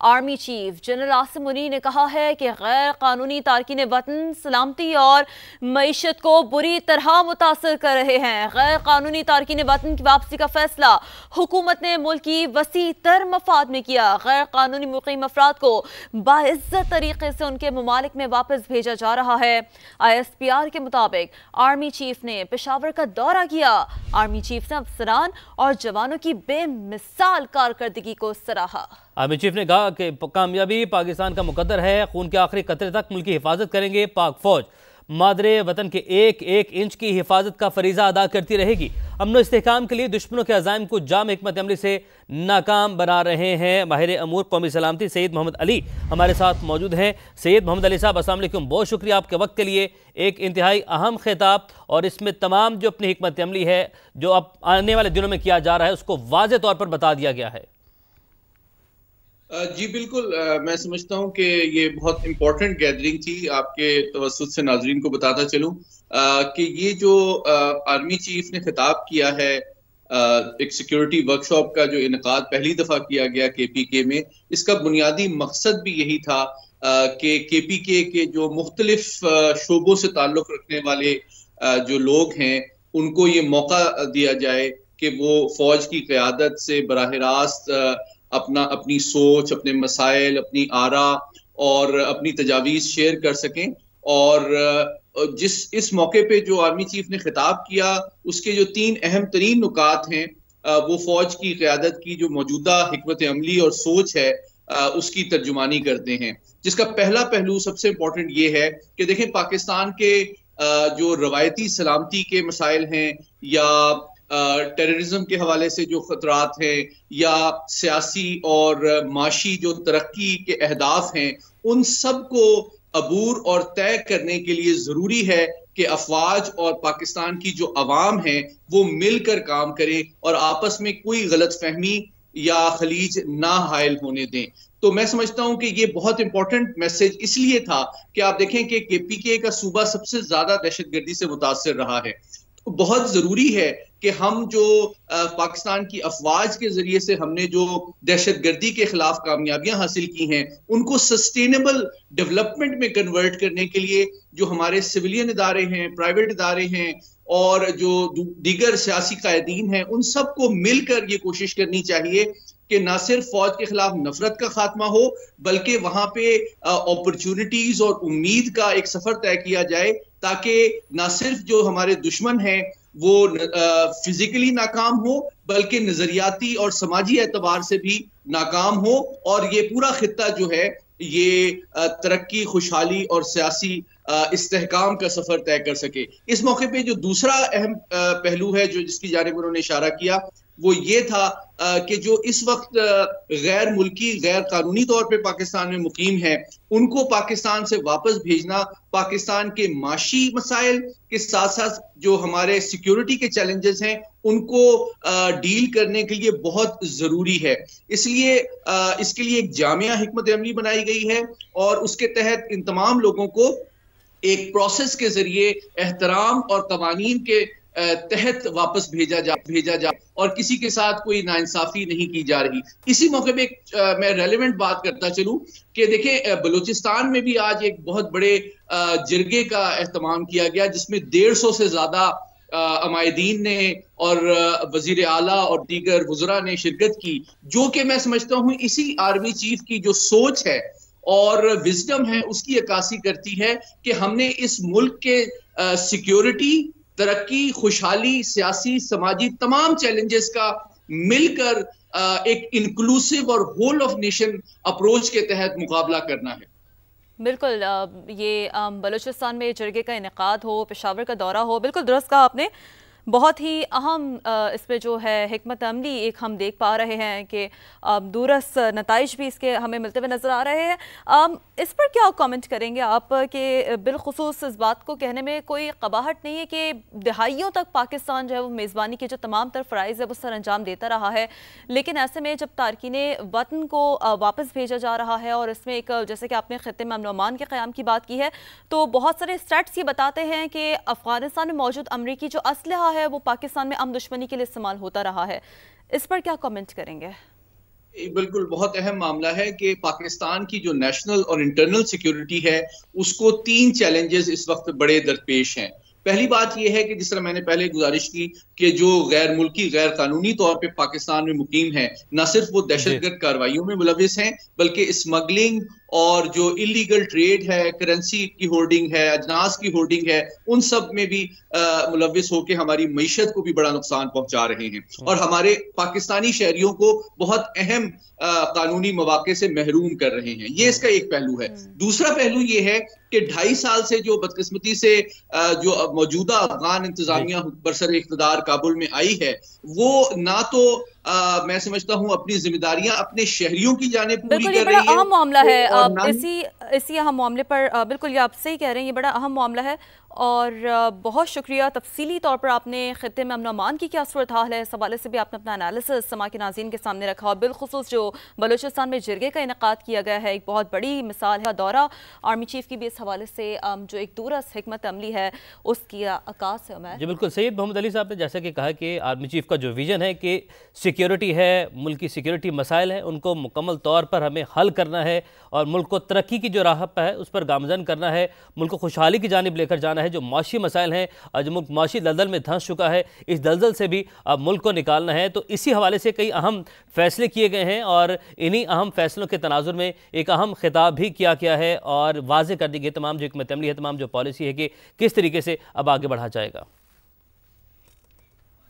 Army chief general Asim Munir ने कहा है कि गैर कानूनी तारकीन वतन सलामती और मईशत को बुरी तरह मुतासर कर रहे हैं। गैर कानूनी तारकीन वतन की वापसी का फैसला हुकूमत ने मुल्क की वसी तर मफाद में किया। गैर कानूनी मुकीम अफराद को बाइज्जत तरीके से उनके ममालिक में वापस भेजा जा रहा है। ISPR के मुताबिक आर्मी चीफ ने पेशावर का दौरा किया। आर्मी चीफ ने अफसरान और जवानों की बेमिसाल कारकर्दगी को सराहा। आर्मी चीफ ने कहा कि कामयाबी पाकिस्तान का मुकद्दर है, खून के आखिरी कतरे तक मुल्क की हिफाजत करेंगे। पाक फौज मादरे वतन के एक एक इंच की हिफाजत का फरीजा अदा करती रहेगी। अमन व इस्तेहकाम के लिए दुश्मनों के अज़ाइम को जाम हिकमत अमली से नाकाम बना रहे हैं। माहिर अमूर कौमी सलामती सैयद मोहम्मद अली हमारे साथ मौजूद हैं। सैयद मोहम्मद अली साहब, अस्सलाम वालेकुम, बहुत शुक्रिया आपके वक्त के लिए। एक इंतहाई अहम खिताब और इसमें तमाम जो अपनी हिकमत अमली है जो अब आने वाले दिनों में किया जा रहा है उसको वाज़ेह तौर पर बता दिया गया है। जी बिल्कुल, मैं समझता हूं कि ये बहुत इंपॉर्टेंट गैदरिंग थी। आपके तवस्सुत से नाजरीन को बताता चलूं कि ये जो आर्मी चीफ ने खिताब किया है, एक सिक्योरिटी वर्कशॉप का जो इनकाद पहली दफा किया गया KPK में, इसका बुनियादी मकसद भी यही था कि KPK के जो मुख्तलिफ शोबों से ताल्लुक रखने वाले जो लोग हैं उनको ये मौका दिया जाए कि वो फौज की क़यादत से बराह रास्त अपनी सोच, अपने मसाइल, अपनी आरा और अपनी तजावीज़ शेयर कर सकें। और इस मौके पे जो आर्मी चीफ ने खिताब किया उसके जो 3 अहम तरीन नुकात हैं वो फौज की क़यादत की जो मौजूदा हिकमत अमली और सोच है उसकी तर्जुमानी करते हैं। जिसका पहला पहलू सबसे इम्पोर्टेंट ये है कि देखें, पाकिस्तान के जो रवायती सलामती के मसाइल हैं या टेररिज्म के हवाले से जो खतरात हैं या सियासी और माशी जो तरक्की के अहदाफ हैं, उन सब को अबूर और तय करने के लिए ज़रूरी है कि अफवाज और पाकिस्तान की जो अवाम है वो मिलकर काम करें और आपस में कोई गलत फहमी या खलीज ना हायल होने दें। तो मैं समझता हूं कि ये बहुत इंपॉर्टेंट मैसेज इसलिए था कि आप देखें कि KPK का सूबा सबसे ज्यादा दहशतगर्दी से मुतासर रहा है। तो बहुत जरूरी है कि हम जो पाकिस्तान की अफवाज के जरिए से हमने जो दहशतगर्दी के खिलाफ कामयाबियां हासिल की हैं उनको सस्टेनेबल डेवलपमेंट में कन्वर्ट करने के लिए जो हमारे सिविलियन इदारे हैं, प्राइवेट इदारे हैं और जो दीगर सियासी कायदीन हैं, उन सबको मिलकर ये कोशिश करनी चाहिए कि ना सिर्फ फौज के खिलाफ नफरत का खात्मा हो बल्कि वहां पे अपॉर्चुनिटीज और उम्मीद का एक सफर तय किया जाए, ताकि ना सिर्फ जो हमारे दुश्मन हैं वो फिजिकली नाकाम हो बल्कि नजरियाती और समाजी एतबार से भी नाकाम हो और ये पूरा खित्ता जो है ये तरक्की, खुशहाली और सियासी इस्तेहकाम का सफर तय कर सके। इस मौके पे जो दूसरा अहम पहलू है जो जिसकी जानिब उन्होंने इशारा किया वो ये था कि जो इस वक्त गैर मुल्की, गैर कानूनी तौर पे पाकिस्तान में मुकीम है उनको पाकिस्तान से वापस भेजना पाकिस्तान के माशी मसाइल के साथ साथ जो हमारे सिक्योरिटी के चैलेंजेस हैं उनको डील करने के लिए बहुत जरूरी है। इसलिए इसके लिए एक जामिया हिकमत अमली बनाई गई है और उसके तहत इन तमाम लोगों को एक प्रोसेस के जरिए एहतराम और कवानीन के तहत वापस भेजा जा और किसी के साथ कोई नाइंसाफी नहीं की जा रही। इसी मौके पे मैं रेलेवेंट बात करता चलूं कि देखिए, बलूचिस्तान में भी आज एक बहुत बड़े जिरगे का एहतमाम किया गया जिसमें 150 से ज्यादा अमायदीन ने और वजीर आला और दीगर वज़रा ने शिरकत की, जो कि मैं समझता हूं इसी आर्मी चीफ की जो सोच है और विजडम है उसकी अक्कासी करती है कि हमने इस मुल्क के सिक्योरिटी, तरक्की, खुशहाली, सियासी, समाजी तमाम चैलेंजेस का मिलकर एक इंक्लूसिव और होल ऑफ नेशन अप्रोच के तहत मुकाबला करना है। बिल्कुल, ये बलूचिस्तान में जिरगे का इनेकाद हो, पेशावर का दौरा हो, बिल्कुल दुरुस्त कहा आपने। बहुत ही अहम इस पर जो है हिकमत अमली एक हम देख पा रहे हैं कि दूरस नताइज भी इसके हमें मिलते हुए नज़र आ रहे हैं। इस पर क्या कमेंट करेंगे आप कि बिलखुसूस इस बात को कहने में कोई कबाहट नहीं है कि दहाइयों तक पाकिस्तान जो है वो मेज़बानी के जो तमाम तर फ़राइज़ है वो सर अंजाम देता रहा है, लेकिन ऐसे में जब तारकीन वतन को वापस भेजा जा रहा है और इसमें एक जैसे कि आपने ख़ित्ते में अमन-ओ-अमान के क़याम की बात की है, तो बहुत सारे स्टैट्स ये बताते हैं कि अफ़गानिस्तान में मौजूद अमरीकी जो असलहा है वो पाकिस्तान में दुश्मनी के लिए इस्तेमाल होता रहा है। इस पर क्या कमेंट करेंगे? बिल्कुल बहुत अहम मामला है कि पाकिस्तान की जो नेशनल और इंटरनल सिक्योरिटी है उसको 3 चैलेंजेस इस वक्त बड़े दरपेश हैं। पहली बात यह है कि जिस तरह मैंने पहले गुजारिश की कि जो गैर मुल्की गैर कानूनी तौर पे पाकिस्तान में मुकीम है, न सिर्फ वो दहशतगर्द कार्रवाइयों में मुलविस हैं बल्कि स्मगलिंग और जो इलीगल ट्रेड है, करेंसी की होर्डिंग है, अजनास की होर्डिंग है, उन सब में भी मुलविस होकर हमारी मईशत को भी बड़ा नुकसान पहुंचा रहे हैं और हमारे पाकिस्तानी शहरियों को बहुत अहम कानूनी मौके से महरूम कर रहे हैं। ये इसका एक पहलू है। दूसरा पहलू ये है कि 2.5 साल से जो बदकिस्मती से जो मौजूदा अफगान इंतजामिया बरसर इख्तिदार काबुल में आई है, वो ना तो मैं समझता हूं अपनी जिम्मेदारियां अपने शहरियों की जानिब पूरी कर रही है। बड़ा अहम मामला है। इसी अहम मामले पर बिल्कुल ये आप सही कह रहे हैं, ये बड़ा अहम मामला है और बहुत शुक्रिया। तफसीली तौर पर आपने खित्ते में अमन अमान की क्या सूरत हाल है इस हवाले से भी आपने अपना एनालिसिस समा के नाज़रीन के सामने रखा और बिलखुसूस जो बलूचिस्तान में जिरगे का इनेकाद किया गया है एक बहुत बड़ी मिसाल है। दौरा आर्मी चीफ की भी इस हवाले से जो एक दूरस हिकमत अमली है उसकी आकाश है। मैं जी बिल्कुल सैयद मोहम्मद अली साहब ने जैसा कि कहा कि आर्मी चीफ का जो विजन है कि सिक्योरिटी है, मुल्क की सिक्योरिटी मसाइल हैं, उनको मुकम्मल तौर पर हमें हल करना है और मुल्क को तरक्की की जो राह पर है उस पर गामजन करना है, मुल्क को खुशहाली की जानिब लेकर जाना है। जो माशी मसाइल हैं, आज मुल्क माशी दलदल में धंस चुका है, इस दलदल से भी अब मुल्क को निकालना है। तो इसी हवाले से कई अहम फैसले किए गए हैं और इन्हीं अहम फैसलों के तनाजुर में एक अहम खिताब भी किया गया है और वाज़ेह कर दी गई तमाम जो हिकमत अमली है, तमाम जो पॉलिसी है कि किस तरीके से अब आगे बढ़ा जाएगा।